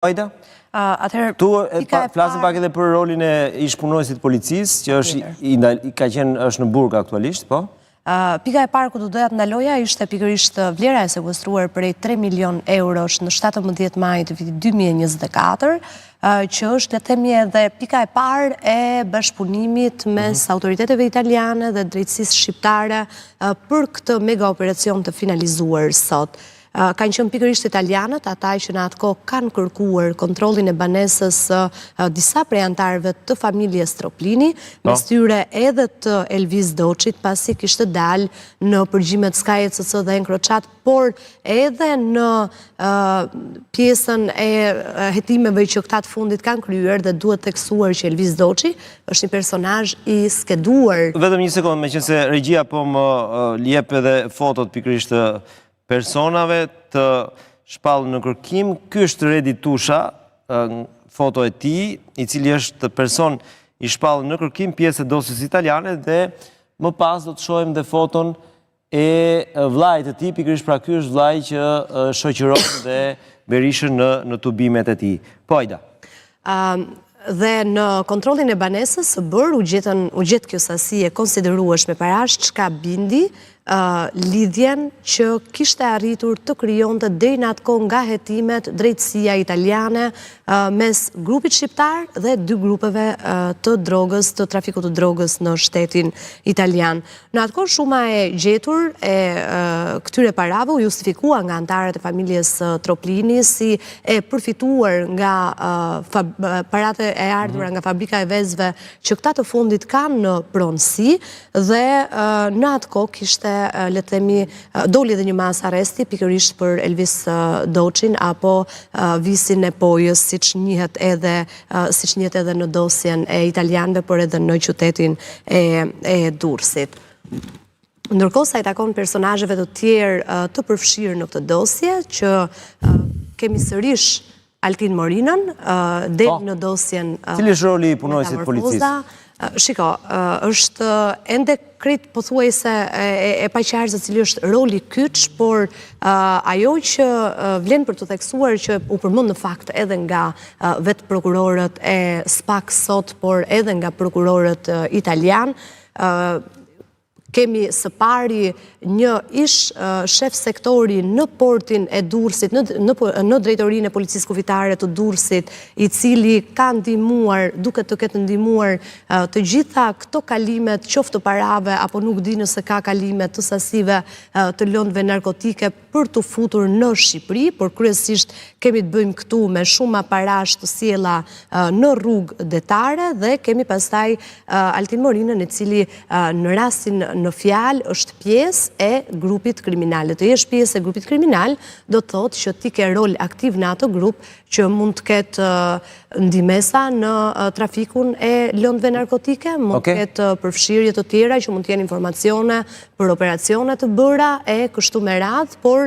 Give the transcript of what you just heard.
Ajda? Tu flasim pak edhe për rolin e ish-punonësit policisë, që është në burg aktualisht, po? Pika e parë ku do doja të ndaloja ishte pikërisht vlera e sekuestruar prej 3 milion eurosh në 17 maj të vitit 2024, që është le të themi edhe pika e parë e bashkëpunimit mes autoriteteve italiane dhe drejtësisë shqiptare për këtë mega operacion të finalizuar sot. Kanë qenë pikërisht italianët, ata që në atë kohë kanë kërkuar kontrollin e banesës disa prej anëtarëve të familjes Troplini, mes tyre edhe të Elvis Doçit, pasi kishte dalë në përgjimet Sky ECC dhe Encrochat, por edhe në pjesën e hetimeve që këta të fundit kanë kryer dhe duhet teksuar që Elvis Doçi është një personazh i skeduar. Vetëm një sekondë, meqense regjia po më jep edhe fotot pikërisht personave të shpallur në kërkim. Ky është Redi Tusha, foto e tij, i cili është person i shpallur në kërkim, pjesë e dosjes italiane, dhe më pas do të shohim dhe foton e vllajt të tij, pikërisht pra ky është vllai që shoqëron dhe Berishën në tubimet e tij. Po Ajda. Dhe në kontrollin e banesës së bër u gjet kjo sasi e konsiderueshme parash, çka bindi lidhjen që kishte arritur të krijonte deri në atë kohë nga hetimet drejtësia italiane mes grupit shqiptar dhe dy grupeve të drogës, të trafikut të drogës në shtetin italian. Në atë kohë shuma e gjetur e këtyre parave u justifikua nga anëtarët e familjes Troplini si e përfituar nga paratë e ardhura nga fabrika e vezëve që këta të fundit kanë në pronësi, dhe në atë kohë kishte le të themi doli edhe një mas arresti pikërisht për Elvis Doçin apo visin e pojës, siç njihet edhe në dosjen e italianëve, por edhe në qytetin e Durrësit. Ndërkohë sa i takon personazheve të tjerë të përfshirë në këtë dosje, që kemi sërish Altin Morinën, del në dosjen. Cili është roli i punonësit policisë? Shiko, është ende krejt pothuajse e paqartë se cili është roli kyç, por ajo që vlen për të theksuar që u përmend në fakt edhe nga vetë prokurorët e SPAK sot, por edhe nga prokurorët italian, kemi së pari një ish shef sektori në portin e Durrësit, në drejtorinë e policisë kufitare të Durrësit, i cili ka ndihmuar, duket të ketë ndihmuar të gjitha këto kalimet, qoftë të parave apo nuk di nëse ka kalimet të sasive të lëndëve narkotike për të futur në Shqipëri, por kryesisht kemi të bëjmë këtu me shumë parash të sjella në rrugë detare, dhe kemi pastaj Altin Morinën, i cili në rastin në fjalë është pjesë e grupit kriminal. Të jesh pjesë e grupit kriminal do të thotë që ti ke rol aktiv në atë grup që mund të ketë ndihmesa në trafikun e lëndëve narkotike, mund të ketë përfshirje të tjera që mund të jenë informacione për operacione të bëra e kështu me radhë, por